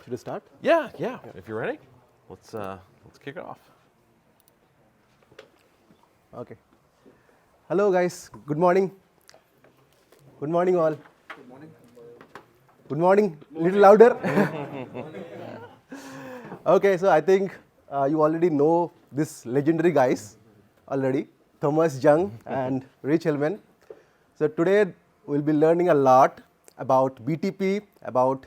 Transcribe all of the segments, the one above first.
Should we start? Yeah. If you're ready, let's kick it off. Okay. Hello, guys. Good morning. Good morning, all. Good morning. Good morning. Little louder. Okay, so I think you already know these legendary guys already, Thomas Jung and Rich Hellman. So today we'll be learning a lot about BTP, about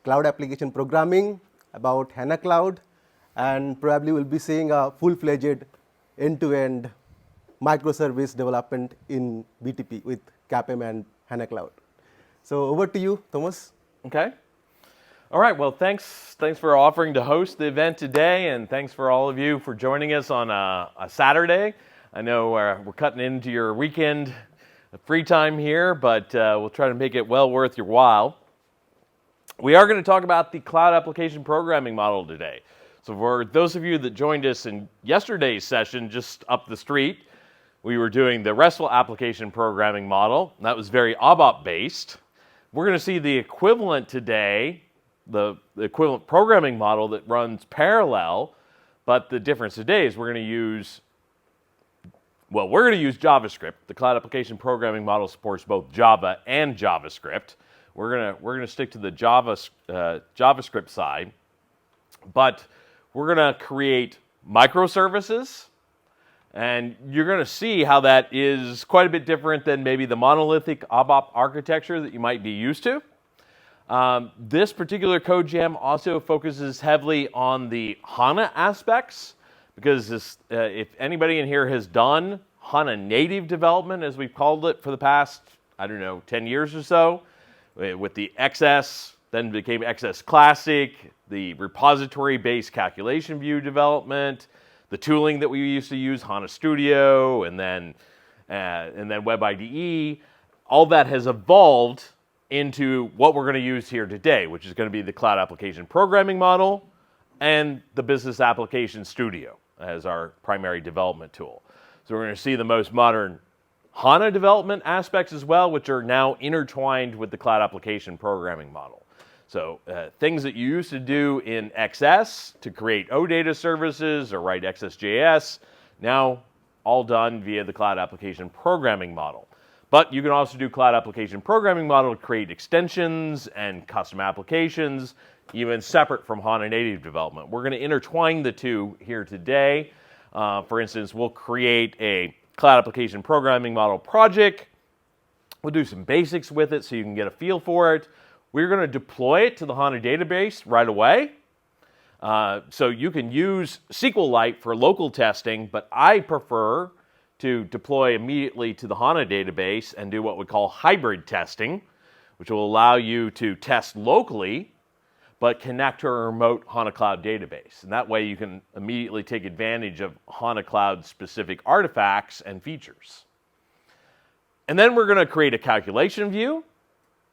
cloud application programming, about Hana Cloud, and probably we'll be seeing a full-fledged end-to-end microservice development in BTP with CAPM and Hana Cloud. So over to you, Thomas. Okay. All right. Well, thanks for offering to host the event today, and thanks for all of you for joining us on a Saturday. I know we're cutting into your weekend free time here, but we'll try to make it well worth your while. We are going to talk about the cloud application programming model today. So for those of you that joined us in yesterday's session just up the street, we were doing the RESTful application programming model. That was very ABAP based. We're going to see the equivalent today, the equivalent programming model that runs parallel, but the difference today is we're going to use JavaScript. The cloud application programming model supports both Java and JavaScript. We're gonna stick to the JavaScript side, but we're gonna create microservices, and you're gonna see how that is quite a bit different than maybe the monolithic ABAP architecture that you might be used to. This particular CodeJam also focuses heavily on the Hana aspects, because if anybody in here has done Hana native development, as we've called it for the past, 10 years or so, with the XS, then became XS Classic, the repository-based calculation view development, the tooling that we used to use, Hana Studio, and then Web IDE, all that has evolved into what we're going to use here today, which is going to be the cloud application programming model and the business application studio as our primary development tool. So we're going to see the most modern Hana development aspects as well, which are now intertwined with the cloud application programming model. So things that you used to do in XS to create OData services or write XSJS, now all done via the cloud application programming model. But you can also do cloud application programming model to create extensions and custom applications, even separate from Hana native development. We're going to intertwine the two here today. For instance, we'll create a cloud application programming model project. We'll do some basics with it so you can get a feel for it. We're going to deploy it to the Hana database right away. So you can use SQLite for local testing, but I prefer to deploy immediately to the Hana database and do what we call hybrid testing, which will allow you to test locally but connect to a remote Hana Cloud database. And that way you can immediately take advantage of Hana Cloud specific artifacts and features. And then we're going to create a calculation view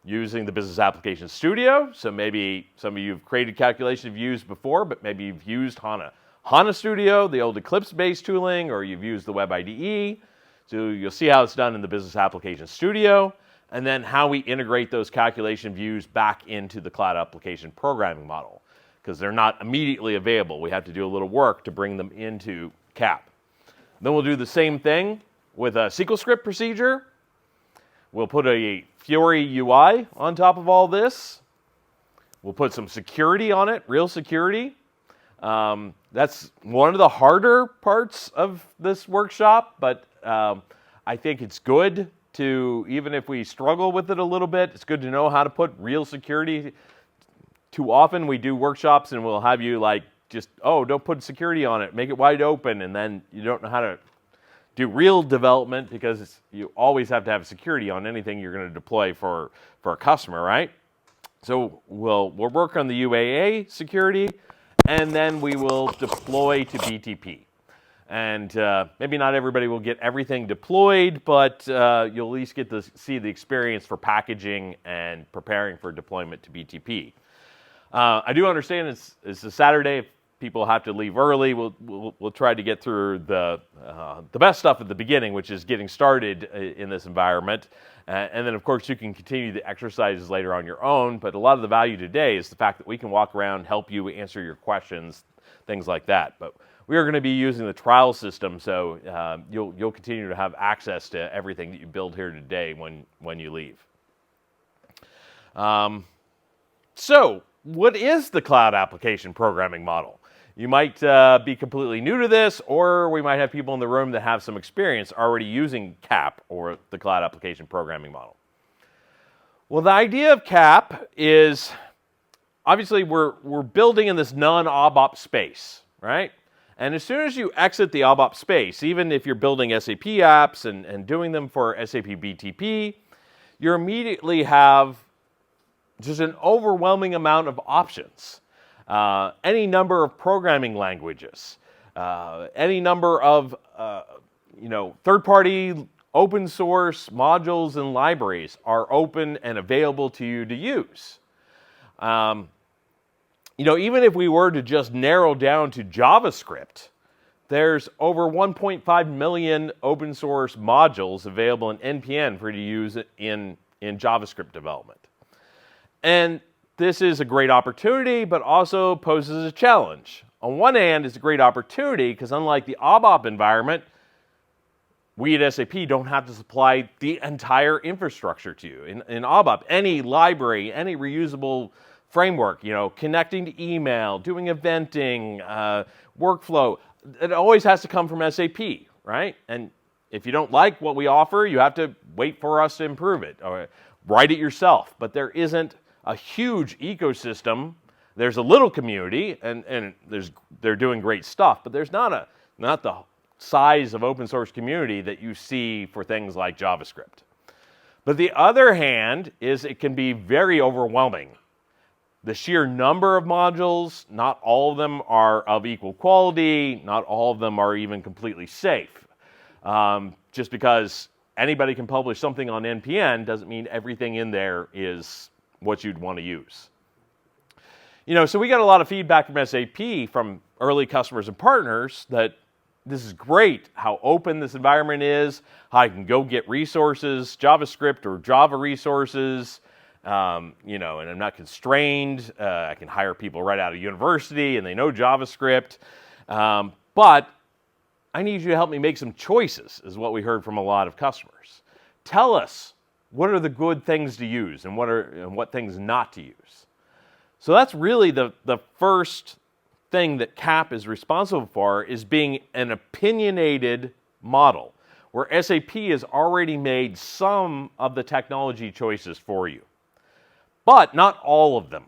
using the Business Application Studio. So maybe some of you have created calculation views before, but maybe you've used Hana Studio, the old Eclipse-based tooling, or you've used the Web IDE. So you'll see how it's done in the Business Application Studio, and then how we integrate those calculation views back into the cloud application programming model, because they're not immediately available. We have to do a little work to bring them into CAP. Then we'll do the same thing with a SQL script procedure. We'll put a Fiori UI on top of all this. We'll put some security on it, real security. That's one of the harder parts of this workshop, but I think it's good to, even if we struggle with it a little bit, it's good to know how to put real security. Too often we do workshops and we'll have you don't put security on it, make it wide open, and then you don't know how to do real development, because you always have to have security on anything you're going to deploy for a customer, right? So we'll work on the UAA security, and then we will deploy to BTP. And maybe not everybody will get everything deployed, but you'll at least get to see the experience for packaging and preparing for deployment to BTP. I do understand it's a Saturday. people have to leave early, we'll try to get through the best stuff at the beginning, which is getting started in this environment. And then, of course, you can continue the exercises later on your own. But a lot of the value today is the fact that we can walk around, help you answer your questions, things like that. But we are going to be using the trial system, so you'll continue to have access to everything that you build here today when you leave. So, what is the cloud application programming model? You might be completely new to this, or we might have people in the room that have some experience already using CAP, or the cloud application programming model. Well, the idea of CAP is, obviously, we're building in this non-ABAP space, right? And as soon as you exit the ABAP space, even if you're building SAP apps and doing them for SAP BTP, you immediately have just an overwhelming amount of options. Any number of programming languages, any number of third-party open source modules and libraries are open and available to you to use. Even if we were to just narrow down to JavaScript, there's over 1.5 million open source modules available in NPM for you to use in JavaScript development. And this is a great opportunity, but also poses a challenge. On one hand, it's a great opportunity because unlike the ABAP environment, we at SAP don't have to supply the entire infrastructure to you. In ABAP, any library, any reusable framework, connecting to email, doing eventing, workflow, it always has to come from SAP, right? And if you don't like what we offer, you have to wait for us to improve it or write it yourself. But there isn't a huge ecosystem. There's a little community, and they're doing great stuff, but there's not the size of open source community that you see for things like JavaScript. But the other hand is it can be very overwhelming. The sheer number of modules, not all of them are of equal quality, not all of them are even completely safe. Just because anybody can publish something on NPM doesn't mean everything in there is what you'd want to use. So we got a lot of feedback from SAP, from early customers and partners, that this is great, how open this environment is, how I can go get resources, JavaScript or Java resources, and I'm not constrained. I can hire people right out of university and they know JavaScript. But I need you to help me make some choices, is what we heard from a lot of customers. Tell us, what are the good things to use and what things not to use? So that's really the first thing that CAP is responsible for, is being an opinionated model, where SAP has already made some of the technology choices for you. But not all of them.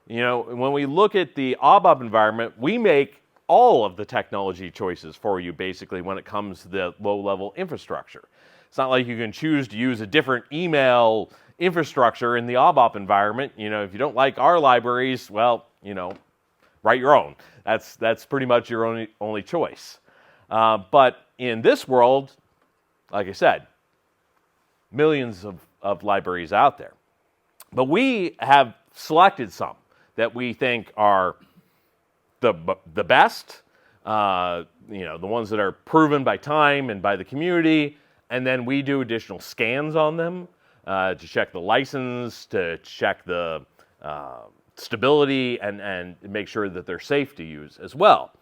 When we look at the ABAP environment, we make all of the technology choices for you, basically, when it comes to the low-level infrastructure. It's not like you can choose to use a different email infrastructure in the ABAP environment. If you don't like our libraries, well, write your own. That's pretty much your only choice. But in this world, like I said, millions of libraries out there. But we have selected some that we think are the best, the ones that are proven by time and by the community, and then we do additional scans on them to check the license, to check the stability, and make sure that they're safe to use as well.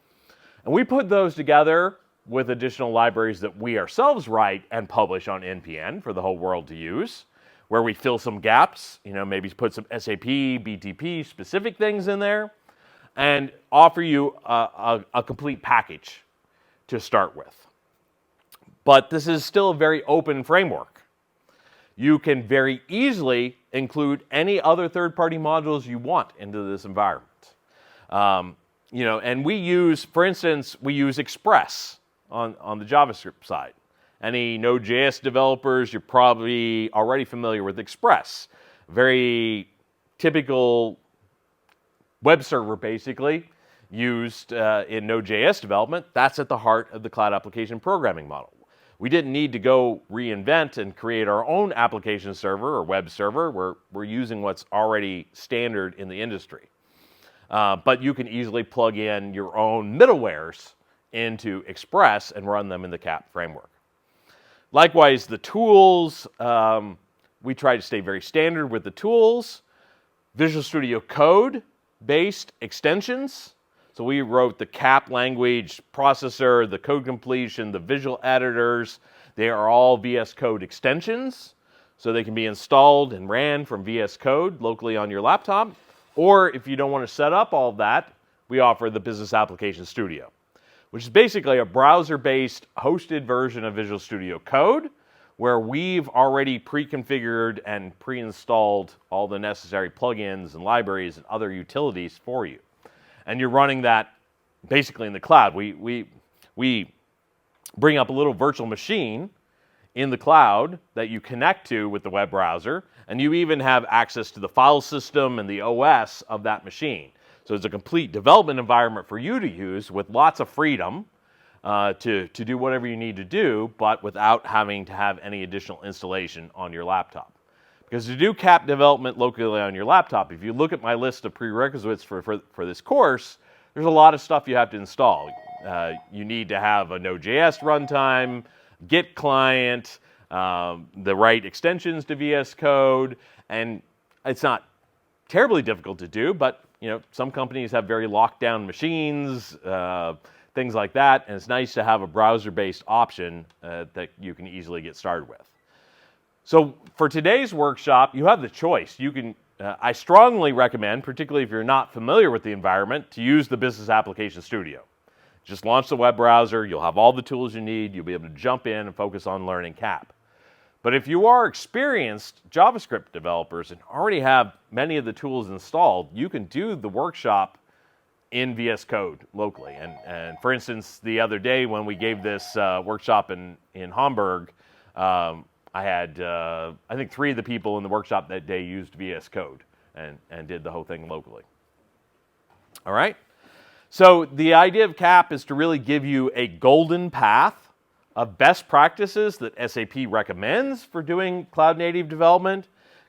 And we put those together with additional libraries that we ourselves write and publish on NPM for the whole world to use, where we fill some gaps, maybe put some SAP, BTP specific things in there, and offer you a complete package to start with. But this is still a very open framework. You can very easily include any other third-party modules you want into this environment. And we use, for instance, Express on the JavaScript side. Any Node.js developers, you're probably already familiar with Express. Very typical web server, basically, used in Node.js development. That's at the heart of the cloud application programming model. We didn't need to go reinvent and create our own application server or web server. We're using what's already standard in the industry. but you can easily plug in your own middlewares into Express and run them in the CAP framework. Likewise, the tools, we try to stay very standard with the tools. Visual Studio Code-based extensions. So we wrote the CAP language processor, the code completion, the visual editors. They are all VS Code extensions. So they can be installed and ran from VS Code locally on your laptop. Or if you don't want to set up all of that, we offer the Business Application Studio, which is basically a browser-based hosted version of Visual Studio Code, where we've already pre-configured and pre-installed all the necessary plugins and libraries and other utilities for you. And you're running that basically in the cloud. We bring up a little virtual machine in the cloud that you connect to with the web browser, and you even have access to the file system and the OS of that machine. So it's a complete development environment for you to use with lots of freedom to do whatever you need to do, but without having to have any additional installation on your laptop. Because to do CAP development locally on your laptop, if you look at my list of prerequisites for this course, there's a lot of stuff you have to install. You need to have a Node.js runtime, Git client, the right extensions to VS Code, and it's not terribly difficult to do, but some companies have very locked down machines, things like that, and it's nice to have a browser-based option that you can easily get started with. So for today's workshop, you have the choice. You can, I strongly recommend, particularly if you're not familiar with the environment, to use the Business Application Studio. Just launch the web browser, you'll have all the tools you need, you'll be able to jump in and focus on learning CAP. But if you are experienced JavaScript developers and already have many of the tools installed, you can do the workshop in VS Code locally. And for instance, the other day when we gave this workshop in Hamburg, I had, I think 3 of the people in the workshop that day used VS Code and did the whole thing locally. All right? So the idea of CAP is to really give you a golden path of best practices that SAP recommends for doing cloud-native development,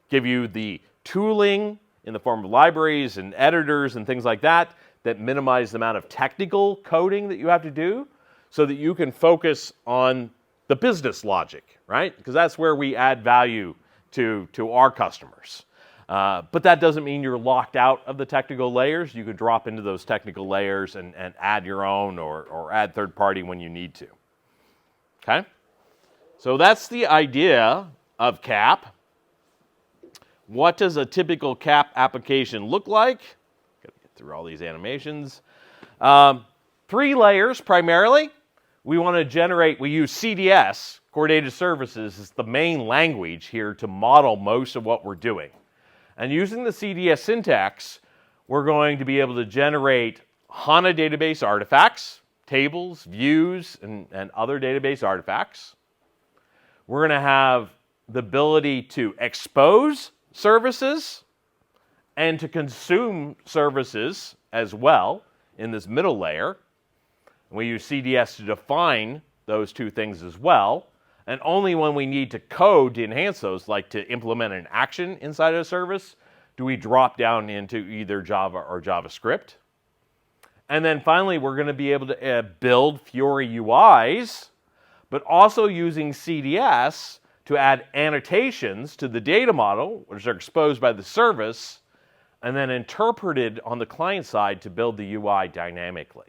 give you the tooling in the form of libraries and editors and things like that that minimize the amount of technical coding that you have to do so that you can focus on the business logic, right? Because that's where we add value to our customers. But that doesn't mean you're locked out of the technical layers. You could drop into those technical layers and add your own or add third party when you need to. Okay? So that's the idea of CAP. What does a typical CAP application look like? Got to get through all these animations. 3 layers primarily. We want to generate, we use CDS, Core Data Services, as the main language here to model most of what we're doing. And using the CDS syntax, we're going to be able to generate HANA database artifacts, tables, views, and other database artifacts. We're going to have the ability to expose services and to consume services as well in this middle layer. And we use CDS to define those 2 things as well. And only when we need to code to enhance those, like to implement an action inside of a service, do we drop down into either Java or JavaScript. And then finally, we're going to be able to build Fiori UIs, but also using CDS to add annotations to the data model, which are exposed by the service, and then interpreted on the client side to build the UI dynamically.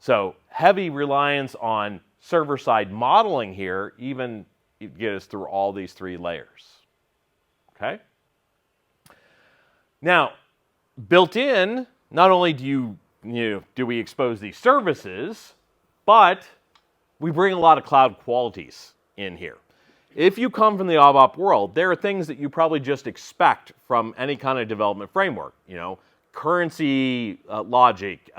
So heavy reliance on server-side modeling here, even get us through all these 3 layers. Okay? Now, built in, not only do we expose these services, but we bring a lot of cloud qualities in here. If you come from the ABAP world, there are things that you probably just expect from any kind of development framework. Currency logic,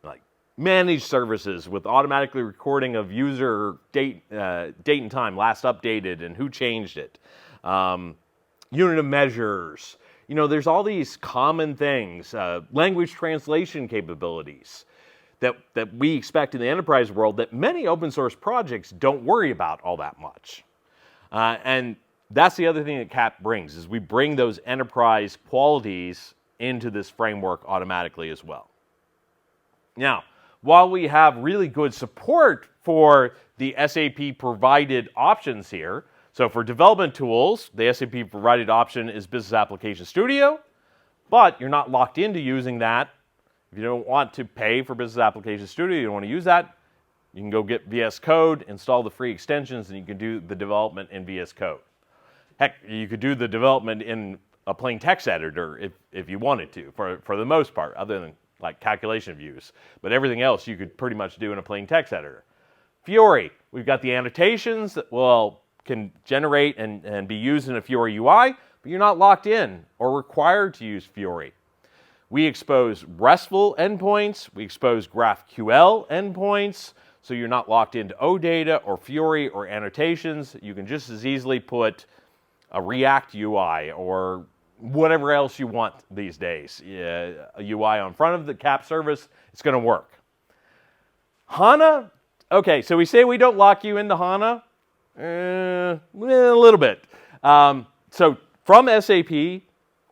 like managed services with automatically recording of user date and time, last updated and who changed it. Unit of measures. There's all these common things, language translation capabilities that we expect in the enterprise world that many open source projects don't worry about all that much. And that's the other thing that CAP brings, is we bring those enterprise qualities into this framework automatically as well. Now, while we have really good support for the SAP provided options here, so for development tools, the SAP provided option is Business Application Studio, but you're not locked into using that. If you don't want to pay for Business Application Studio, you don't want to use that, you can go get VS Code, install the free extensions, and you can do the development in VS Code. Heck, you could do the development in a plain text editor if you wanted to, for the most part, other than like calculation views. But everything else you could pretty much do in a plain text editor. Fiori, we've got the annotations that can generate and be used in a Fiori UI, but you're not locked in or required to use Fiori. We expose RESTful endpoints, we expose GraphQL endpoints, so you're not locked into OData or Fiori or annotations. You can just as easily put a React UI or whatever else you want these days. A UI on front of the CAP service, it's going to work. Hana, okay, so we say we don't lock you into Hana. A little bit. So from SAP,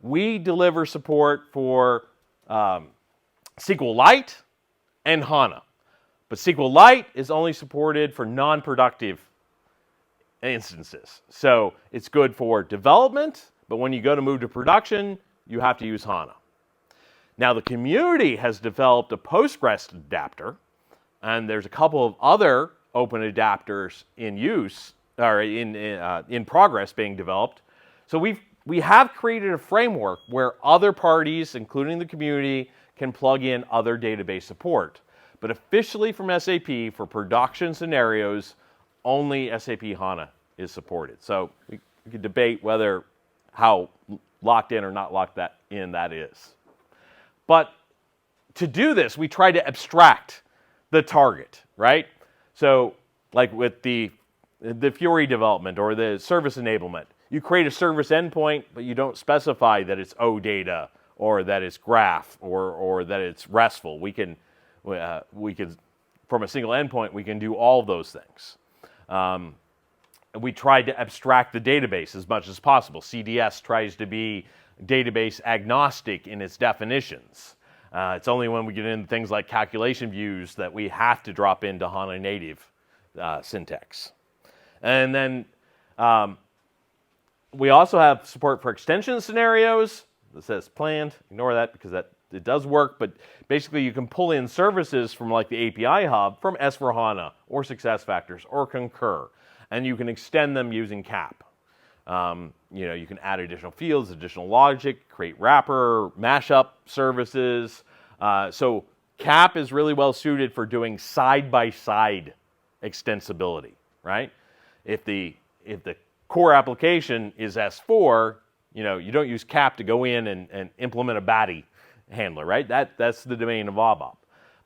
we deliver support for SQLite and Hana. But SQLite is only supported for non-productive instances. So it's good for development, but when you go to move to production, you have to use Hana. Now the community has developed a Postgres adapter, and there's a couple of other open adapters in use, or in progress being developed. So we have created a framework where other parties, including the community, can plug in other database support. But officially from SAP, for production scenarios, only SAP HANA is supported. So we could debate how locked in or not locked in that is. But to do this, we try to abstract the target, right? So like with the Fiori development or the service enablement, you create a service endpoint, but you don't specify that it's OData or that it's Graph or that it's RESTful. We can, from a single endpoint, we can do all of those things. We tried to abstract the database as much as possible. CDS tries to be database agnostic in its definitions. It's only when we get into things like calculation views that we have to drop into HANA native syntax. And then we also have support for extension scenarios. It says planned. Ignore that because it does work, but basically you can pull in services from like the API hub from S/4HANA or SuccessFactors or Concur, and you can extend them using CAP. You can add additional fields, additional logic, create wrapper, mashup services. So CAP is really well suited for doing side-by-side extensibility, right? If the core application is S4, you don't use CAP to go in and implement a BATI handler, right? That's the domain of ABAP.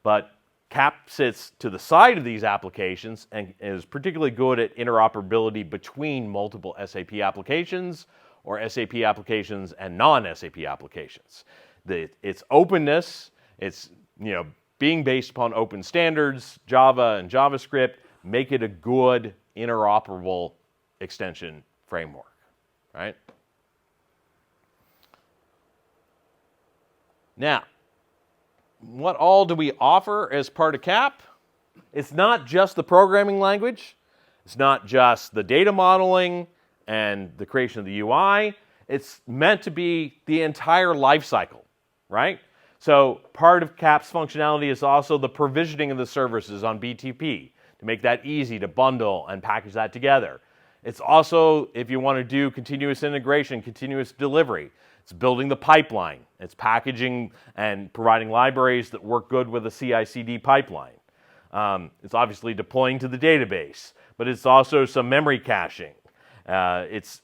But CAP sits to the side of these applications and is particularly good at interoperability between multiple SAP applications or SAP applications and non-SAP applications. Its openness, it's being based upon open standards, Java and JavaScript, make it a good interoperable extension framework, right? Now, what all do we offer as part of CAP? It's not just the programming language. It's not just the data modeling and the creation of the UI. It's meant to be the entire life cycle, right? So part of CAP's functionality is also the provisioning of the services on BTP to make that easy to bundle and package that together. It's also, if you want to do continuous integration, continuous delivery, it's building the pipeline. It's packaging and providing libraries that work good with a CI/CD pipeline. It's obviously deploying to the database, but it's also some memory caching. It's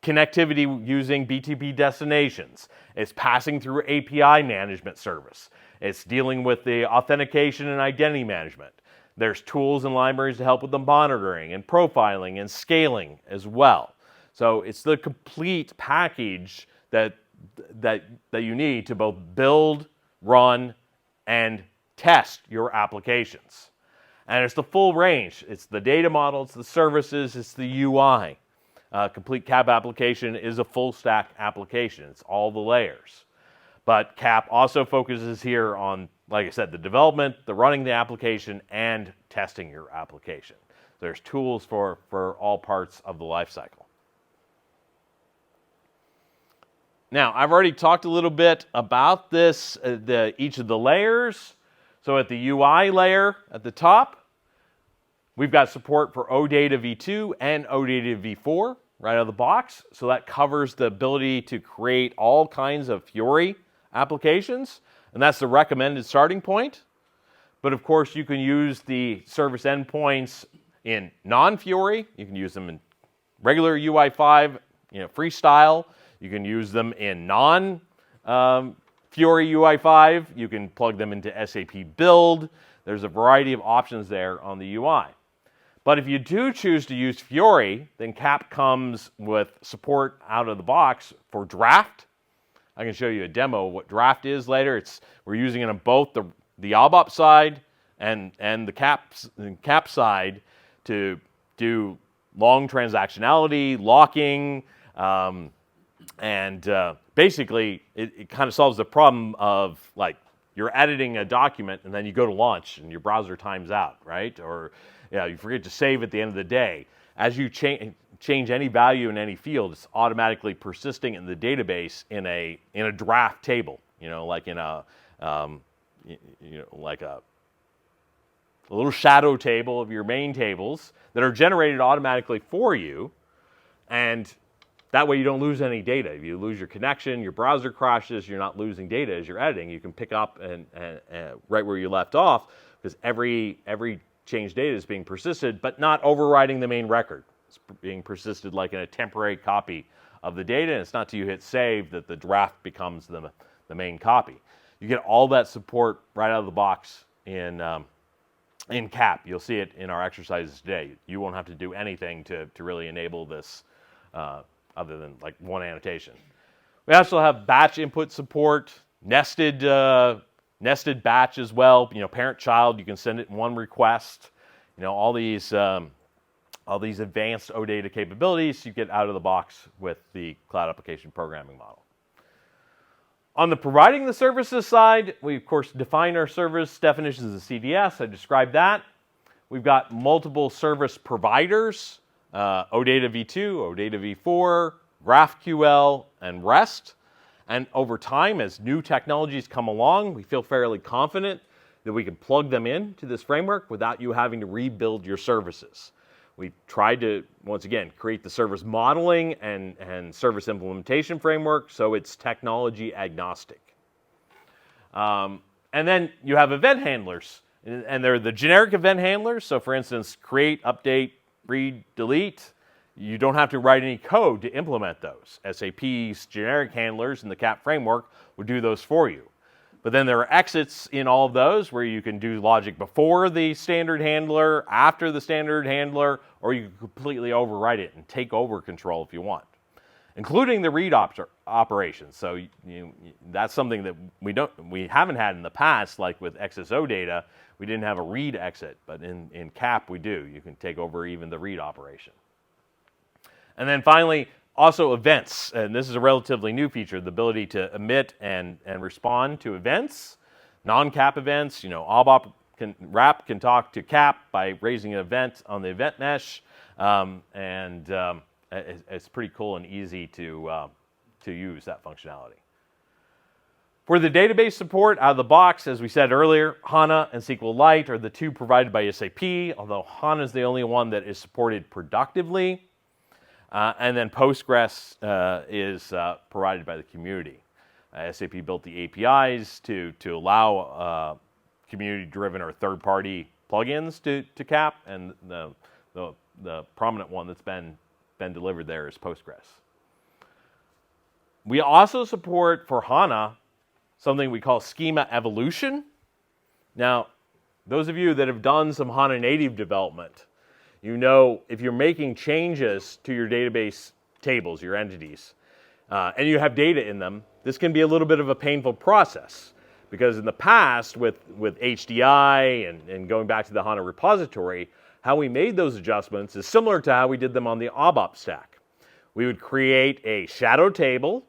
connectivity using BTP destinations. It's passing through API management service. It's dealing with the authentication and identity management. There's tools and libraries to help with the monitoring and profiling and scaling as well. So it's the complete package that you need to both build, run, and test your applications. And it's the full range. It's the data model, it's the services, it's the UI. complete CAP application is a full stack application. It's all the layers. But CAP also focuses here on, like I said, the development, the running the application, and testing your application. There's tools for all parts of the lifecycle. Now, I've already talked a little bit about this, each of the layers. So at the UI layer at the top, we've got support for OData v2 and OData v4 right out of the box. So that covers the ability to create all kinds of Fiori applications, and that's the recommended starting point. But of course, you can use the service endpoints in non-Fiori. You can use them in regular UI5, freestyle. You can use them in non-Fiori UI5. You can plug them into SAP Build. There's a variety of options there on the UI. But if you do choose to use Fiori, then CAP comes with support out of the box for draft. I can show you a demo of what draft is later. We're using it on both the ABAP side and the CAP side to do long transactionality, locking, and basically it kind of solves the problem of like you're editing a document and then you go to launch and your browser times out, right? Or you forget to save at the end of the day. As you change any value in any field, it's automatically persisting in the database in a draft table, like in a like a little shadow table of your main tables that are generated automatically for you, and that way you don't lose any data. If you lose your connection, your browser crashes, you're not losing data as you're editing. You can pick up and right where you left off, because every changed data is being persisted, but not overriding the main record. It's being persisted like in a temporary copy of the data, and it's not till you hit save that the draft becomes the main copy. You get all that support right out of the box in CAP. You'll see it in our exercises today. You won't have to do anything to really enable this other than like one annotation. We also have batch input support, nested batch as well. Parent-child, you can send it in one request. All these advanced OData capabilities you get out of the box with the Cloud Application Programming Model. On the providing the services side, we of course define our service definitions as CDS. I described that. We've got multiple service providers, OData v2, OData v4, GraphQL, and REST. And over time, as new technologies come along, we feel fairly confident that we can plug them into this framework without you having to rebuild your services. We've tried to, once again, create the service modeling and service implementation framework so it's technology agnostic. And then you have event handlers, and they're the generic event handlers. So for instance, create, update, read, delete. You don't have to write any code to implement those. SAP's generic handlers in the CAP framework would do those for you. But then there are exits in all of those where you can do logic before the standard handler, after the standard handler, or you can completely overwrite it and take over control if you want, including the read operations. So that's something that we haven't had in the past, like with XSO data. We didn't have a read exit, but in CAP we do. You can take over even the read operation. And then finally, also events, and this is a relatively new feature, the ability to emit and respond to events, non-CAP events. ABAP RAP can talk to CAP by raising an event on the event mesh, and it's pretty cool and easy to use that functionality. For the database support out of the box, as we said earlier, Hana and SQLite are the two provided by SAP, although Hana is the only one that is supported productively. And then Postgres is provided by the community. SAP built the APIs to allow community-driven or third-party plugins to CAP, and the prominent one that's been delivered there is Postgres. We also support for Hana something we call schema evolution. Now, those of you that have done some Hana native development, if you're making changes to your database tables, your entities, and you have data in them, this can be a little bit of a painful process, because in the past with HDI and going back to the Hana repository, how we made those adjustments is similar to how we did them on the ABAP stack. We would create a shadow table.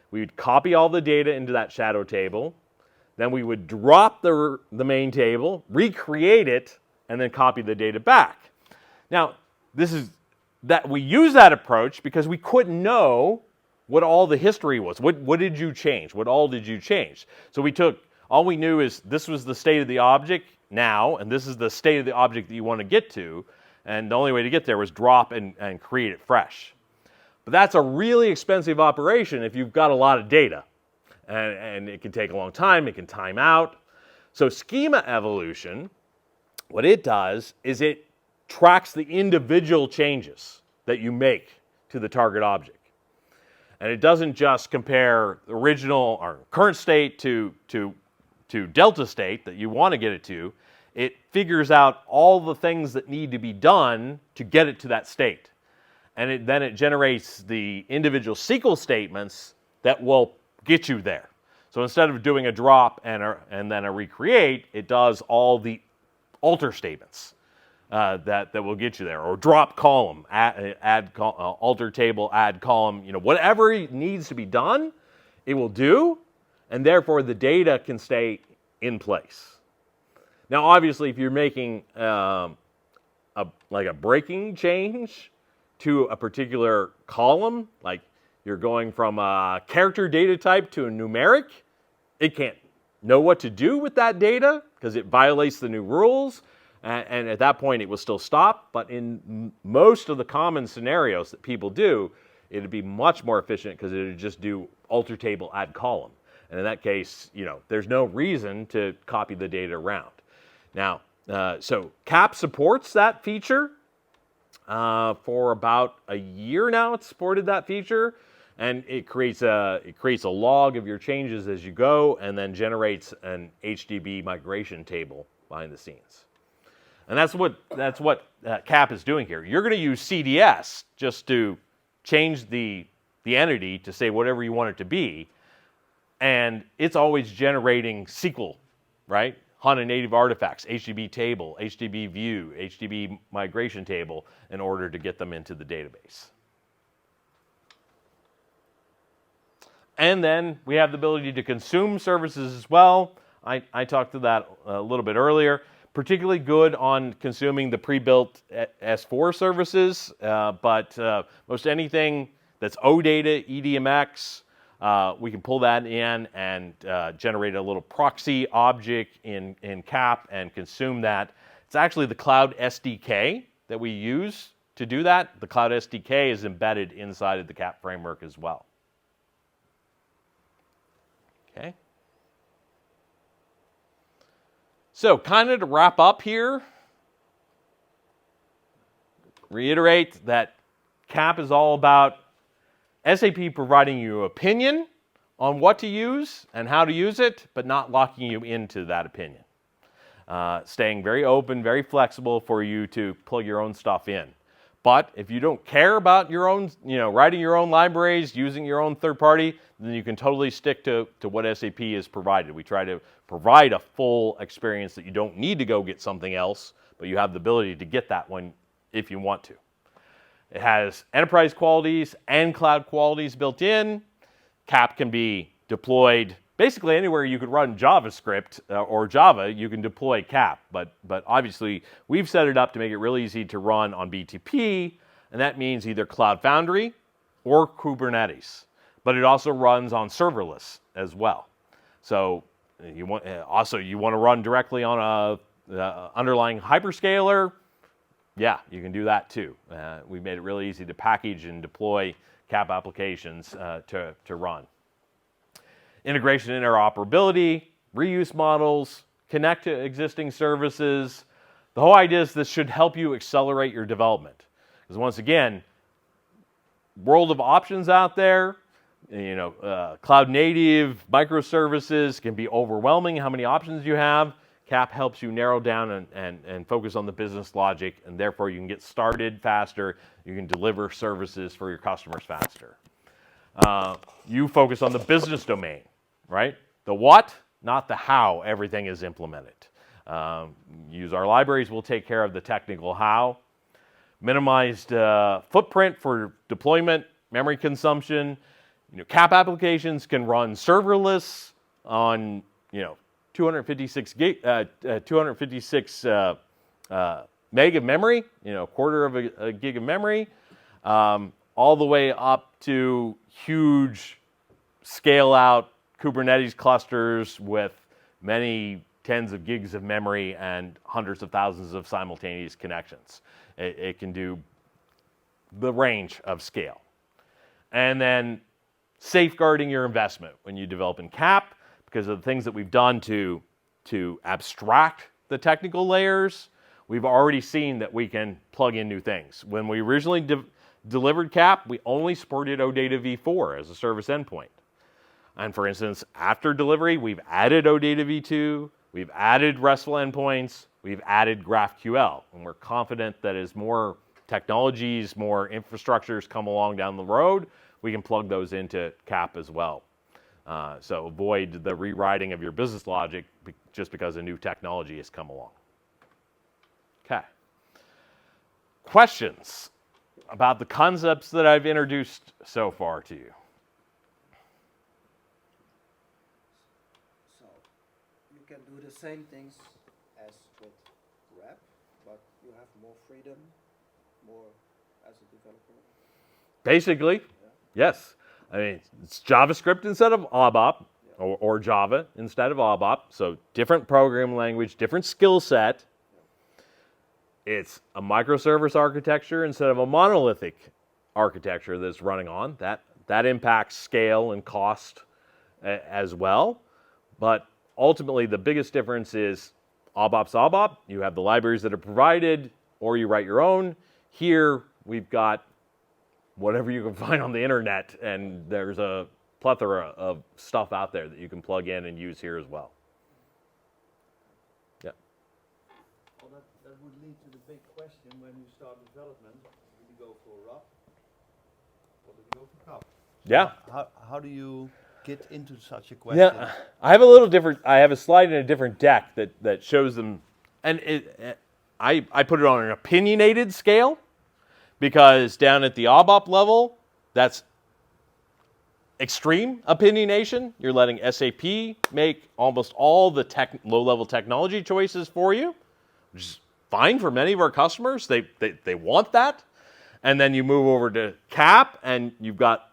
We would copy all the data into that shadow table. Then we would drop the main table, recreate it, and then copy the data back. Now, we use that approach because we couldn't know what all the history was. What did you change? What all did you change? So all we knew is this was the state of the object now, and this is the state of the object that you want to get to, and the only way to get there was drop and create it fresh. But that's a really expensive operation if you've got a lot of data, and it can take a long time, it can time out. So schema evolution, what it does is it tracks the individual changes that you make to the target object. And it doesn't just compare the original or current state to delta state that you want to get it to. It figures out all the things that need to be done to get it to that state. And then it generates the individual SQL statements that will get you there. So instead of doing a drop and then a recreate, it does all the alter statements that will get you there, or drop column, alter table, add column, whatever needs to be done, it will do, and therefore the data can stay in place. Now, obviously, if you're making a breaking change to a particular column, like you're going from a character data type to a numeric, it can't know what to do with that data because it violates the new rules. And at that point, it will still stop. But in most of the common scenarios that people do, it would be much more efficient because it would just do alter table, add column. And in that case, there's no reason to copy the data around. Now, so CAP supports that feature. For about a year now, it's supported that feature. And it creates a log of your changes as you go, and then generates an HDB migration table behind the scenes. And that's what CAP is doing here. You're going to use CDS just to change the entity to say whatever you want it to be, and it's always generating SQL, right? HANA native artifacts, HDB table, HDB view, HDB migration table, in order to get them into the database. And then we have the ability to consume services as well. I talked to that a little bit earlier. Particularly good on consuming the pre-built S4 services, but most anything that's OData, EDMX, we can pull that in and generate a little proxy object in CAP and consume that. It's actually the Cloud SDK that we use to do that. The Cloud SDK is embedded inside of the CAP framework as well. Okay. So kind of to wrap up here, reiterate that CAP is all about SAP providing you opinion on what to use and how to use it, but not locking you into that opinion. Staying very open, very flexible for you to plug your own stuff in. But if you don't care about your own, writing your own libraries, using your own third party, then you can totally stick to what SAP has provided. We try to provide a full experience that you don't need to go get something else, but you have the ability to get that one if you want to. It has enterprise qualities and cloud qualities built in. CAP can be deployed basically anywhere you could run JavaScript or Java, you can deploy CAP. But obviously, we've set it up to make it really easy to run on BTP, and that means either Cloud Foundry or Kubernetes. But it also runs on serverless as well. So you want to run directly on a underlying hyperscaler. Yeah, you can do that too. We've made it really easy to package and deploy CAP applications to run. Integration interoperability, reuse models, connect to existing services. The whole idea is this should help you accelerate your development. Because once again, world of options out there, cloud native, microservices can be overwhelming how many options you have. CAP helps you narrow down and focus on the business logic, and therefore you can get started faster, you can deliver services for your customers faster. You focus on the business domain, right? The what, not the how everything is implemented. Use our libraries, we'll take care of the technical how. Minimized footprint for deployment, memory consumption. CAP applications can run serverless on 256 meg of memory, quarter of a gig of memory, all the way up to huge scale-out Kubernetes clusters with many tens of gigs of memory and hundreds of thousands of simultaneous connections. It can do the range of scale. And then safeguarding your investment when you develop in CAP, because of the things that we've done to abstract the technical layers, we've already seen that we can plug in new things. When we originally delivered CAP, we only supported OData v4 as a service endpoint. And for instance, after delivery, we've added OData v2, we've added RESTful endpoints, we've added GraphQL. And we're confident that as more technologies, more infrastructures come along down the road, we can plug those into CAP as well. So avoid the rewriting of your business logic just because a new technology has come along. Okay. Questions about the concepts that I've introduced so far to you? So you can do the same things as with Wrap, but you have more freedom, more as a developer. Basically, yes. I mean, it's JavaScript instead of ABAP, or Java instead of ABAP. So different programming language, different skill set. It's a microservice architecture instead of a monolithic architecture that's running on. That impacts scale and cost as well. But ultimately, the biggest difference is ABAP's ABAP. You have the libraries that are provided, or you write your own. Here, we've got whatever you can find on the internet, and there's a plethora of stuff out there that you can plug in and use here as well. Yeah. Well, that would lead to the big question: when you start development, do you go for RAP or do you go for CAP? Yeah. How do you get into such a question? Yeah. I have a slide in a different deck that shows them, and I put it on an opinionated scale, because down at the ABAP level, that's extreme opinionation. You're letting SAP make almost all the low-level technology choices for you, which is fine for many of our customers. They want that. And then you move over to CAP, and you've got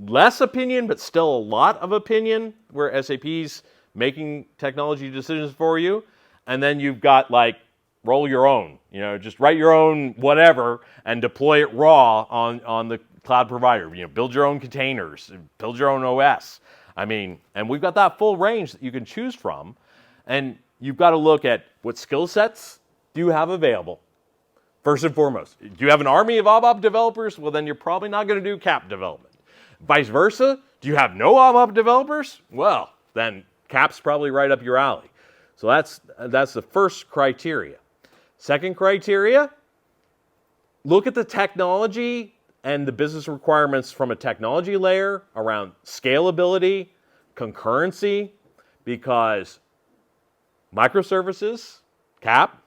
less opinion, but still a lot of opinion, where SAP's making technology decisions for you. And then you've got roll your own, just write your own whatever and deploy it raw on the cloud provider. Build your own containers, build your own OS. I mean, and we've got that full range that you can choose from. And you've got to look at what skill sets do you have available. First and foremost, do you have an army of ABAP developers? Well, then you're probably not going to do CAP development. Vice versa, do you have no ABAP developers? Well, then CAP's probably right up your alley. So that's the first criteria. Second criteria, look at the technology and the business requirements from a technology layer around scalability, concurrency, because microservices, CAP,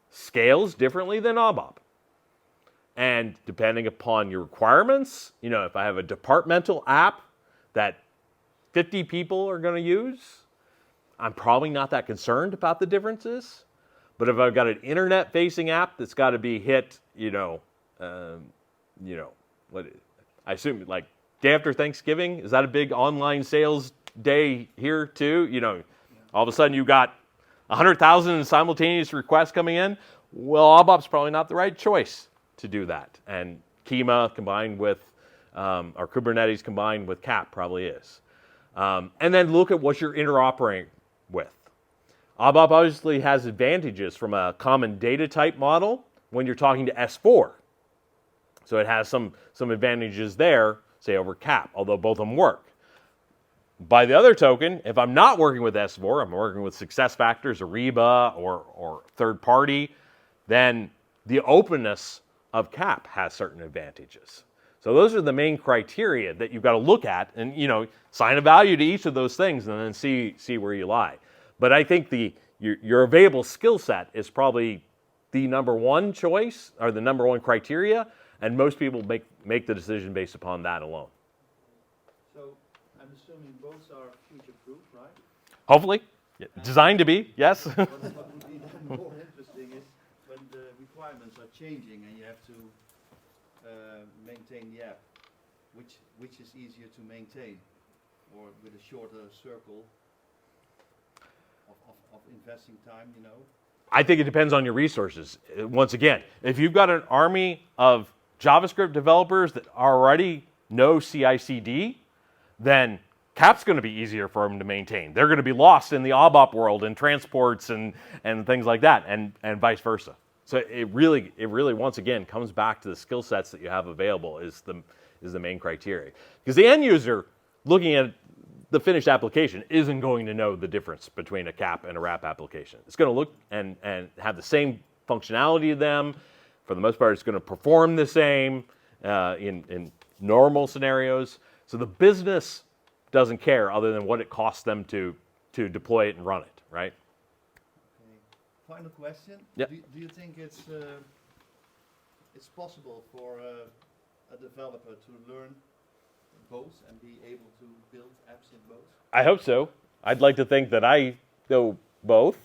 scales differently than ABAP. And depending upon your requirements, if I have a departmental app that 50 people are going to use, I'm probably not that concerned about the differences. But if I've got an internet-facing app that's got to be hit, what I assume day after Thanksgiving, is that a big online sales day here too? All of a sudden you've got 100,000 simultaneous requests coming in. Well, ABAP's probably not the right choice to do that. And Kima combined with, or Kubernetes combined with CAP probably is. And then look at what you're interoperating with. ABAP obviously has advantages from a common data type model when you're talking to S4. So it has some advantages there, say over CAP, although both of them work. By the other token, if I'm not working with S4, I'm working with SuccessFactors, Ariba, or third party, then the openness of CAP has certain advantages. So those are the main criteria that you've got to look at, and assign a value to each of those things, and then see where you lie. But I think your available skill set is probably the number one choice, or the number one criteria, And most people make the decision based upon that alone. So I'm assuming both are future-proof, right? Hopefully. Designed to be, yes. What would be then more interesting is when the requirements are changing and you have to maintain the app, which is easier to maintain, or with a shorter circle of investing time, you know? I think it depends on your resources. Once again, if you've got an army of JavaScript developers that already know CI/CD, then CAP's going to be easier for them to maintain. They're going to be lost in the ABAP world and transports and things like that, and vice versa. So it really once again comes back to the skill sets that you have available is the main criteria. Because the end user looking at the finished application isn't going to know the difference between a CAP and a RAP application. It's going to look and have the same functionality to them. For the most part, it's going to perform the same in normal scenarios. So the business doesn't care other than what it costs them to deploy it and run it, right? Okay. Final question. Yep. Do you think it's possible for a developer to learn both and be able to build apps in both? I hope so. I'd like to think that I know both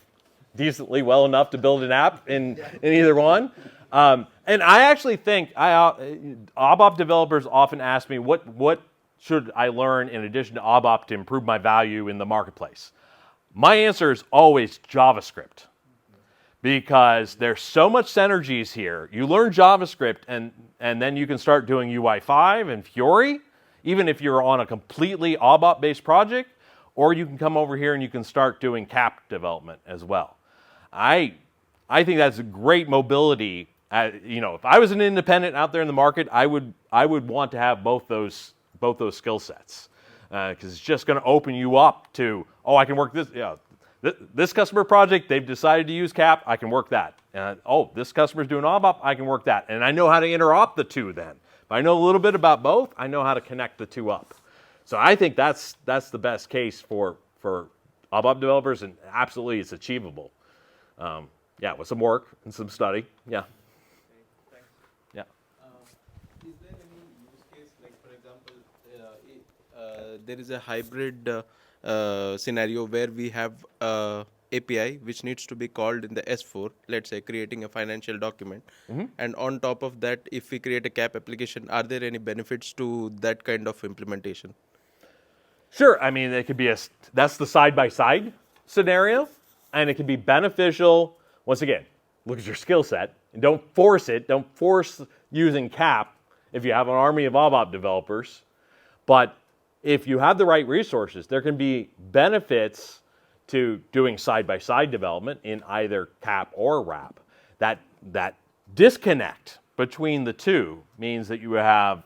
decently well enough to build an app in either one. And I actually think ABAP developers often ask me, what should I learn in addition to ABAP to improve my value in the marketplace? My answer is always JavaScript. Because there's so much synergies here. You learn JavaScript and then you can start doing UI5 and Fiori, even if you're on a completely ABAP-based project, or you can come over here and you can start doing CAP development as well. I think that's a great mobility. If I was an independent out there in the market, I would want to have both those skill sets, because it's just going to open you up to, I can work this. This customer project, they've decided to use CAP, I can work that. This customer's doing ABAP, I can work that. And I know how to interop the two then. If I know a little bit about both, I know how to connect the two up. So I think that's the best case for ABAP developers, and absolutely it's achievable. With some work and some study, yeah. Okay, thanks. Yeah. Is there any use case, like for example, there is a hybrid scenario where we have API which needs to be called in the S4, let's say creating a financial document, and on top of that, if we create a CAP application, are there any benefits to that kind of implementation? Sure, I mean, it could be that's the side-by-side scenario, and it can be beneficial. Once again, look at your skill set, and don't force it. Don't force using CAP if you have an army of ABAP developers. But if you have the right resources, there can be benefits to doing side-by-side development in either CAP or RAP. That disconnect between the two means that you have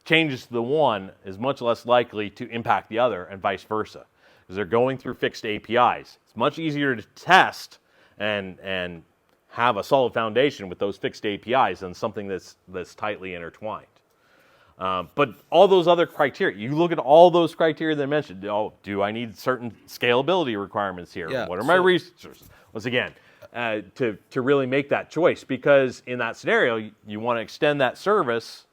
changes to the one is much less likely to impact the other, and vice versa, because they're going through fixed APIs. It's much easier to test and have a solid foundation with those fixed APIs than something that's tightly intertwined. But all those other criteria, you look at all those criteria that I mentioned. Do I need certain scalability requirements here? Yeah, What are my resources? Once again, to really make that choice, because in that scenario, you want to extend that service.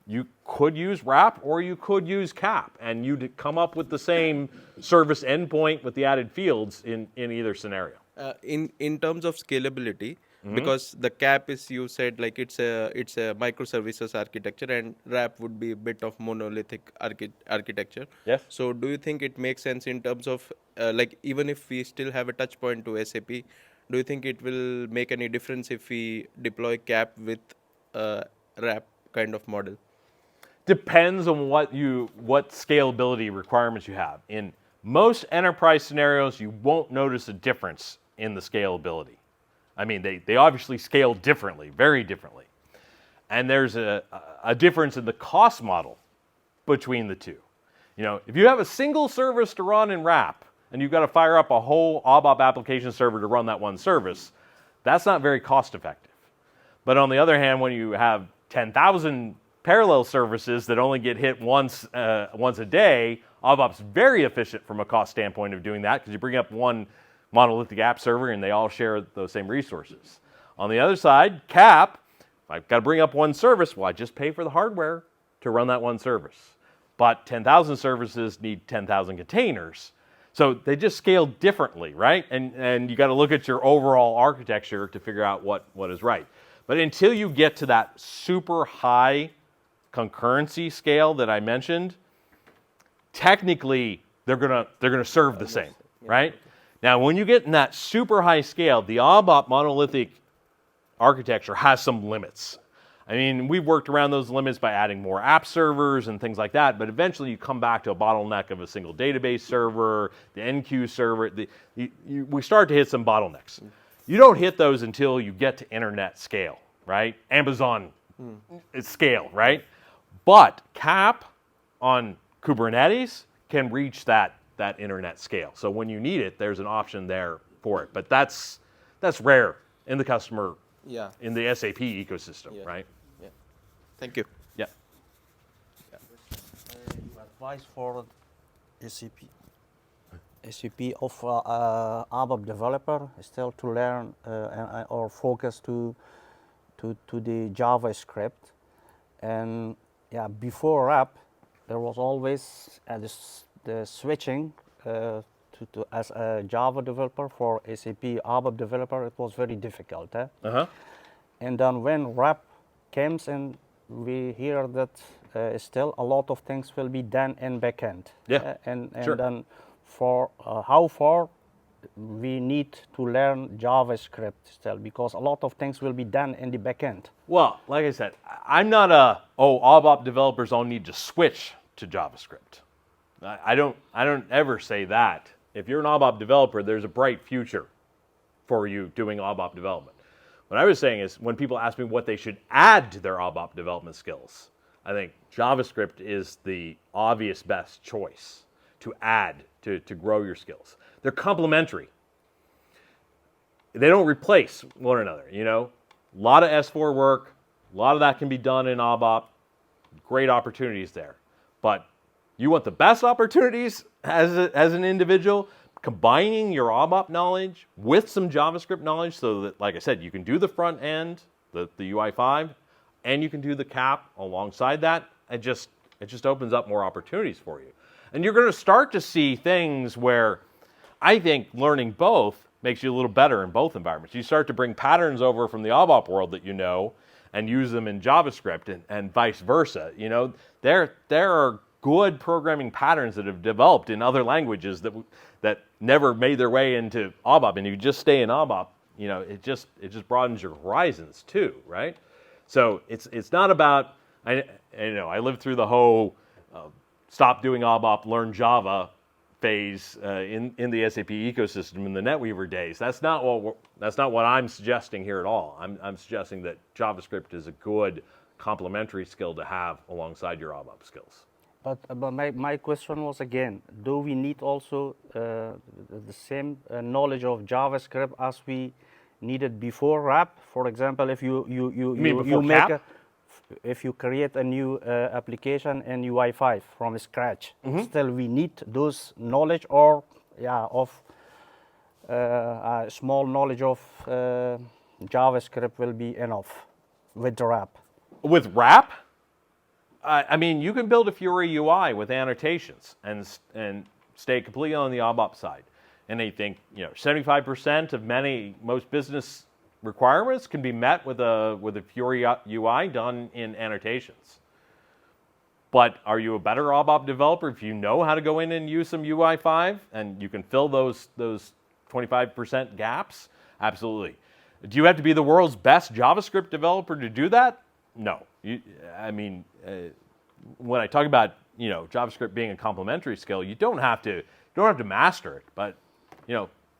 You could use RAP or you could use CAP, and you'd come up with the same service endpoint with the added fields in either scenario. In terms of scalability, because the CAP is, you said, like it's a microservices architecture, and RAP would be a bit of monolithic architecture. Yes. So do you think it makes sense in terms of like, even if we still have a touch point to SAP, do you think it will make any difference if we deploy CAP with RAP kind of model? Depends on what scalability requirements you have. In most enterprise scenarios, you won't notice a difference in the scalability. I mean, they obviously scale differently, very differently. And there's a difference in the cost model between the two. If you have a single service to run in RAP, and you've got to fire up a whole ABAP application server to run that one service, that's not very cost effective. But on the other hand, when you have 10,000 parallel services that only get hit once a day, ABAP's very efficient from a cost standpoint of doing that, because you bring up one monolithic app server and they all share those same resources. On the other side, CAP, If I've got to bring up one service, well, I just pay for the hardware to run that one service. But 10,000 services need 10,000 containers. So they just scale differently, right? And you got to look at your overall architecture to figure out what is right. But until you get to that super high concurrency scale that I mentioned, technically they're gonna serve the same, right? Now, when you get in that super high scale, the ABAP monolithic architecture has some limits. I mean, we've worked around those limits by adding more app servers and things like that, but eventually you come back to a bottleneck of a single database server, the NQ server. We start to hit some bottlenecks. You don't hit those until you get to internet scale, right? Amazon scale, right? But CAP on Kubernetes can reach that internet scale. So when you need it, there's an option there for it. But that's rare in the customer, Yeah. in the SAP ecosystem, Yeah. right? Yeah. Thank you. Yeah. Your advice for SAP of ABAP developer is still to learn or focus to the JavaScript, and yeah, before Wrap there was always the switching to as a Java developer for SAP ABAP developer. It was very difficult. And then when Wrap comes in, we hear that still a lot of things will be done in backend. Yeah, And sure. then for how far we need to learn JavaScript still, because a lot of things will be done in the backend. Well, like I said, I'm not ABAP developers all need to switch to JavaScript. I don't ever say that. If you're an ABAP developer, there's a bright future for you doing ABAP development. What I was saying is when people ask me what they should add to their ABAP development skills, I think JavaScript is the obvious best choice to add to grow your skills. They're complementary. They don't replace one another, you know? A lot of S4 work, a lot of that can be done in ABAP. Great opportunities there. But you want the best opportunities as an individual, combining your ABAP knowledge with some JavaScript knowledge so that, like I said, you can do the front end, the UI5, and you can do the CAP alongside that. It just opens up more opportunities for you. And you're going to start to see things where I think learning both makes you a little better in both environments. You start to bring patterns over from the ABAP world that you know and use them in JavaScript and vice versa. You know, there are good programming patterns that have developed in other languages that never made their way into ABAP, and you just stay in ABAP, you know, it just broadens your horizons too, right? So it's not about, I lived through the whole stop doing ABAP, learn Java phase in the SAP ecosystem in the NetWeaver days. That's not what I'm suggesting here at all. I'm suggesting that JavaScript is a good complementary skill to have alongside your ABAP skills. But my question was again, do we need also the same knowledge of JavaScript as we needed before Wrap? For example, if you mean before make CAP? if you create a new application in UI5 from scratch, still we need those knowledge, or of a small knowledge of JavaScript will be enough with the Wrap. With Wrap, I mean, you can build a Fiori UI with annotations and stay completely on the ABAP side. And they think, 75% of most business requirements can be met with a Fiori UI done in annotations. But are you a better ABAP developer if you know how to go in and use some UI5 and you can fill those 25% gaps? Absolutely. Do you have to be the world's best JavaScript developer to do that? No. When I talk about JavaScript being a complementary skill, you don't have to master it, but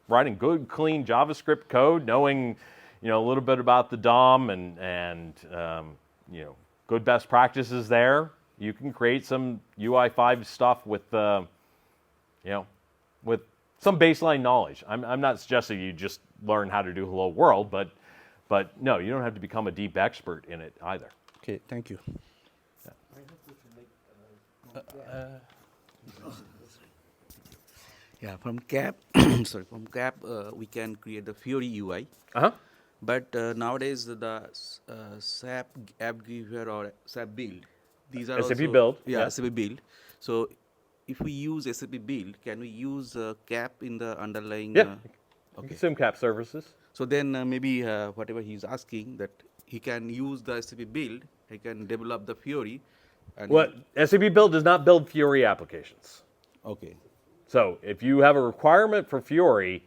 writing good, clean JavaScript code, knowing a little bit about the DOM and good best practices there, you can create some UI5 stuff with with some baseline knowledge. I'm not suggesting you just learn how to do Hello World, but no, you don't have to become a deep expert in it either. Okay, thank you. Yeah, from CAP, we can create the Fiori UI. Uh-huh. But nowadays SAP App Giver or SAP Build, these are SAP also Build, yeah, yeah. SAP Build. So if we use SAP Build, can we use CAP in the underlying? Yeah. Okay. Consume cap services. So then maybe whatever he's asking, that he can use the SAP Build, he can develop the Fiori. And What SAP Build does not build Fiori applications. Okay. So if you have a requirement for Fiori,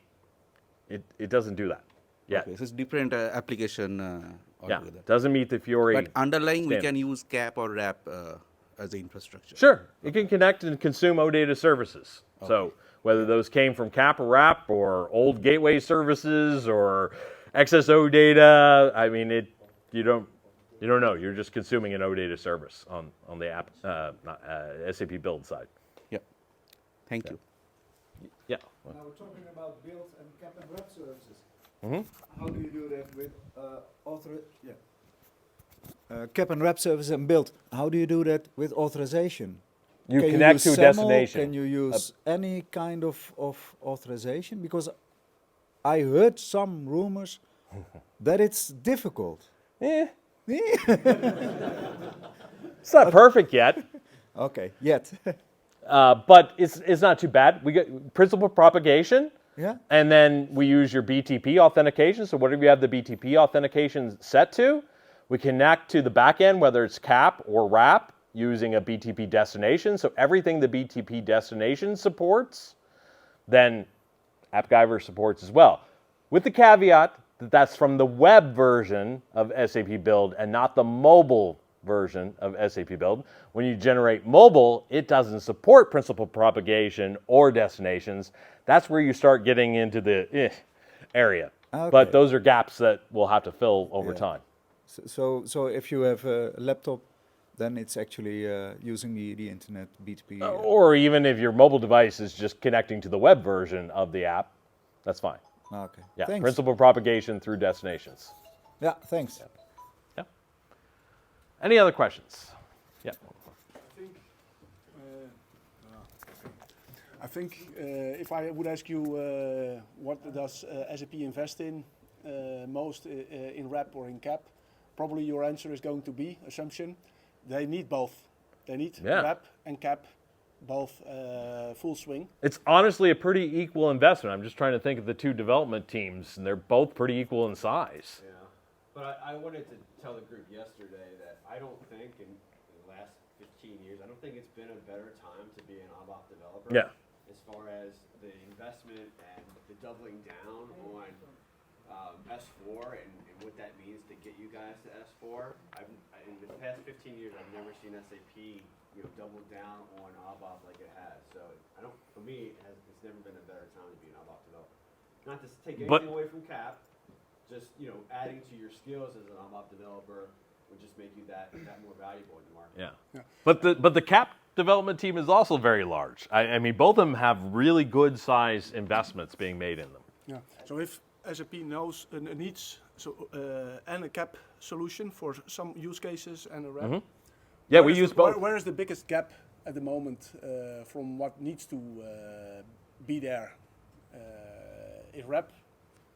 it doesn't do that. Yeah. Okay. So it's different application Yeah. altogether. Doesn't meet the Fiori. But underlying we standard. can use CAP or RAP as the infrastructure. Sure. It can connect and consume OData services. So whether those came from CAP or RAP or old gateway services or XSO data, I mean, you don't know. You're just consuming an OData service on the app, SAP Build side. Yeah. Thank you. Yeah. Now we're talking about build and cap and wrap services. Mhm. How do you do that with cap and wrap service and build? How do you do that with authorization? You Can connect to use a SAML? destination. Can you use any kind of authorization? Because I heard some rumors that it's difficult. It's not perfect yet. Okay, yet. But it's not too bad. We get principal propagation, Yeah. and then we use your BTP authentication. So whatever you have the BTP authentication set to, we connect to the back end, whether it's CAP or RAP, using a BTP destination. So everything the BTP destination supports, then AppGyver supports as well. With the caveat that that's from the web version of SAP Build and not the mobile version of SAP Build. When you generate mobile, it doesn't support principal propagation or destinations. That's where you start getting into the area. Okay. But those are gaps that we'll have to fill over Yeah. time. So if you have a laptop, then it's actually using the internet BTP. Or even if your mobile device is just connecting to the web version of the app, that's fine. Okay. Yeah, Thanks. principal propagation through destinations. Yeah, thanks. Yeah. Any other questions? Yeah. I think if I would ask you what does SAP invest in most in RAP or in CAP, probably your answer is going to be assumption. They need both. They need RAP and CAP both full swing. It's honestly a pretty equal investment. I'm just trying to think of the two development teams, and they're both pretty equal in size. Yeah, but I wanted to tell the group yesterday that I don't think in the last 15 years, I don't think it's been a better time to be an ABAP developer. Yeah. As far as the investment and the doubling down on S4 and what that means to get you guys to S4. In the past 15 years, I've never seen SAP double down on ABAP like it has. So for me, it's never been a better time to be an ABAP developer. Not to take anything away from CAP, just adding to your skills as an ABAP developer would just make you that more valuable in the market. Yeah. But the CAP development team is also very large. I mean, both of them have really good size investments being made in them. Yeah. So if SAP needs and a CAP solution for some use cases and a RAP. Mm-hmm. Yeah, we use both. Where is the biggest gap at the moment from what needs to be there? If RAP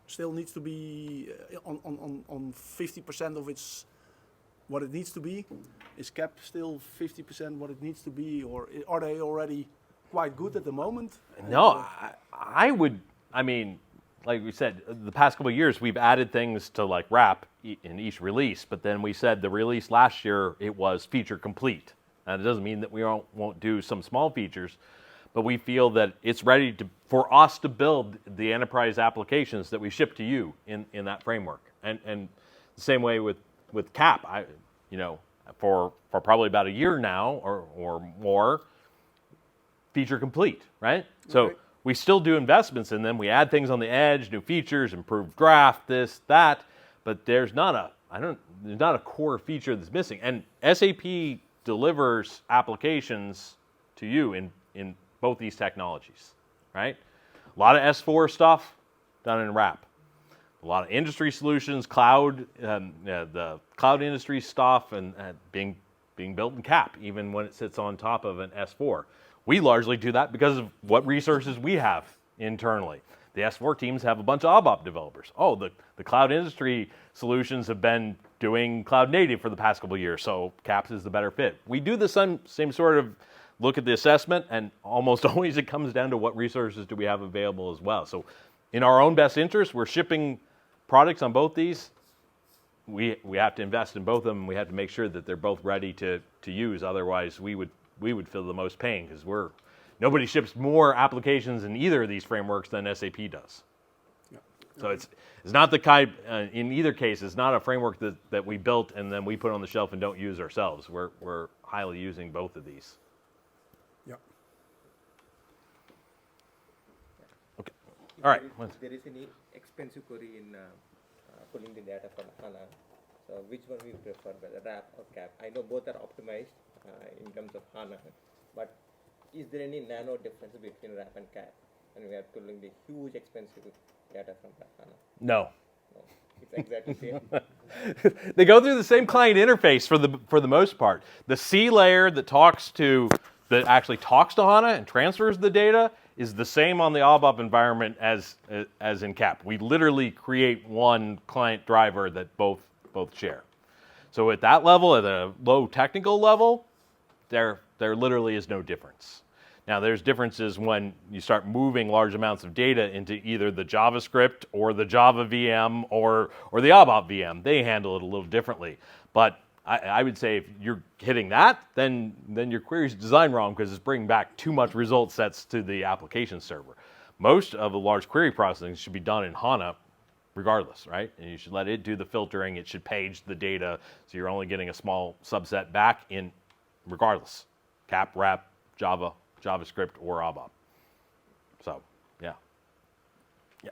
still needs to be on 50% of its what it needs to be, is CAP still 50% what it needs to be, or are they already quite good at the moment? No, I mean, like we said, the past couple of years we've added things to like RAP in each release, but then we said the release last year it was feature complete. And it doesn't mean that we won't do some small features, but we feel that it's ready for us to build the enterprise applications that we ship to you in that framework. And the same way with CAP, for probably about a year now or more, feature complete, right? So we still do investments in them. We add things on the edge, new features, improved draft, this, that, but there's not a core feature that's missing. And SAP delivers applications to you in both these technologies, right? A lot of S4 stuff done in RAP. A lot of industry solutions, cloud, the cloud industry stuff, and being built in CAP, even when it sits on top of an S4. We largely do that because of what resources we have internally. The S4 teams have a bunch of ABAP developers. Oh, the cloud industry solutions have been doing cloud native for the past couple of years, so CAPS is the better fit. We do the same sort of look at the assessment, and almost always it comes down to what resources do we have available as well. So in our own best interest, we're shipping products on both these. We have to invest in both of them. We have to make sure that they're both ready to use. Otherwise, we would feel the most pain because nobody ships more applications in either of these frameworks than SAP does. Yeah. So it's not the kind, in either case, it's not a framework that we built and then we put on the shelf and don't use ourselves. We're highly using both of these. Yeah. Okay. All right. If there is any expensive query in pulling the data from HANA, so which one we prefer, whether RAP or CAP? I know both are optimized in terms of HANA, but is there any nano difference between RAP and CAP when we are pulling the huge expensive data from HANA? No. No, it's exactly same. They go through the same client interface for the most part. The C layer that actually talks to HANA and transfers the data is the same on the ABAP environment as in CAP. We literally create one client driver that both share. So at that level, at a low technical level, there literally is no difference. Now there's differences when you start moving large amounts of data into either the JavaScript or the Java VM or the ABAP VM. They handle it a little differently. But I would say if you're hitting that, then your query is designed wrong because it's bringing back too much result sets to the application server. Most of the large query processing should be done in HANA regardless, right? And you should let it do the filtering. It should page the data so you're only getting a small subset back in regardless. CAP, RAP, Java, JavaScript, or ABAP. So, yeah. Yeah.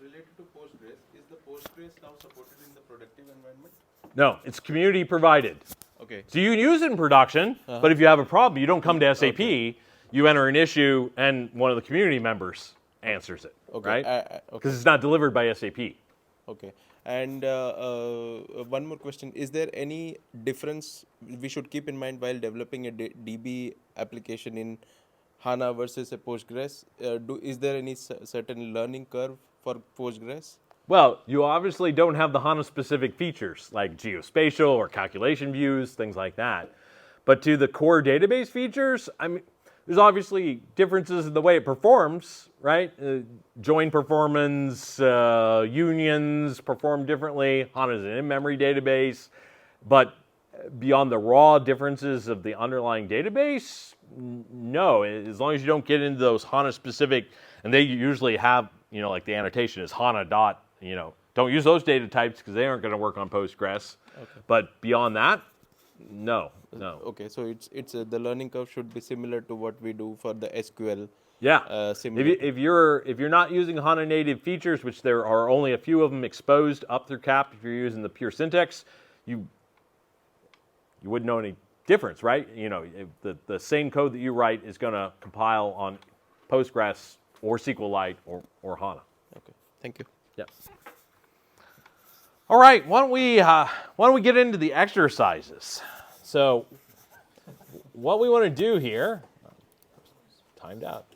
Related to Postgres, is the Postgres now supported in the productive environment? No, it's community provided. Okay. So you can use it in production, but if you have a problem, you don't come to SAP, you enter an issue, and one of the community members answers it, Okay. right? Because it's not delivered by SAP. Okay. And one more question. Is there any difference we should keep in mind while developing a DB application in HANA versus a Postgres? Is there any certain learning curve for Postgres? Well, you obviously don't have the HANA-specific features like geospatial or calculation views, things like that. But to the core database features, I mean, there's obviously differences in the way it performs, right? Join performance, unions perform differently. HANA is an in-memory database. But beyond the raw differences of the underlying database, no. As long as you don't get into those HANA-specific, and they usually have, like the annotation is HANA dot, don't use those data types because they aren't going to work on Postgres. Okay. But beyond that, no. Okay, so it's the learning curve should be similar to what we do for the SQL. Yeah. If you're not using HANA native features, which there are only a few of them exposed up through CAP, if you're using the pure syntax, you wouldn't know any difference, right? The same code that you write is going to compile on Postgres or SQLite or HANA. Okay, thank you. Yeah. All right. Why don't we get into the exercises? So, what we want to do here, timed out,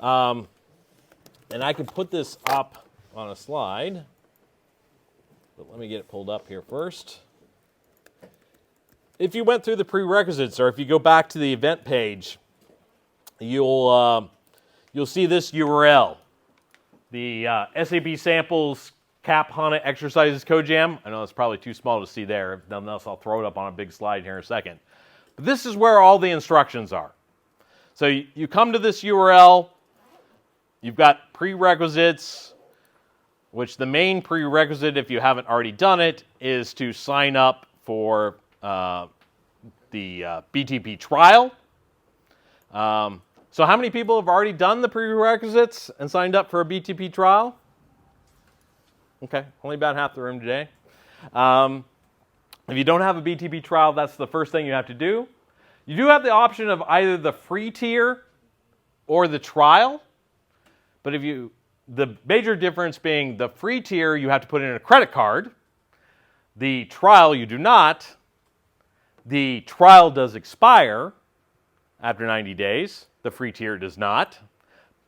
and I can put this up on a slide, but let me get it pulled up here first. If you went through the prerequisites, or if you go back to the event page, you'll see this URL, the SAP samples CAP HANA exercises CodeJam. I know it's probably too small to see there. If nothing else, I'll throw it up on a big slide here in a second. But this is where all the instructions are. So you come to this URL. You've got prerequisites, which the main prerequisite, if you haven't already done it, is to sign up for the BTP trial. So how many people have already done the prerequisites and signed up for a BTP trial? Okay, only about half the room today. If you don't have a BTP trial, that's the first thing you have to do. You do have the option of either the free tier or the trial. But the major difference being the free tier, you have to put in a credit card. The trial, you do not. The trial does expire after 90 days. The free tier does not.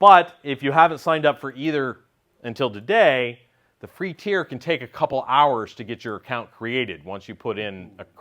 But if you haven't signed up for either until today, the free tier can take a couple hours to get your account created once you put in a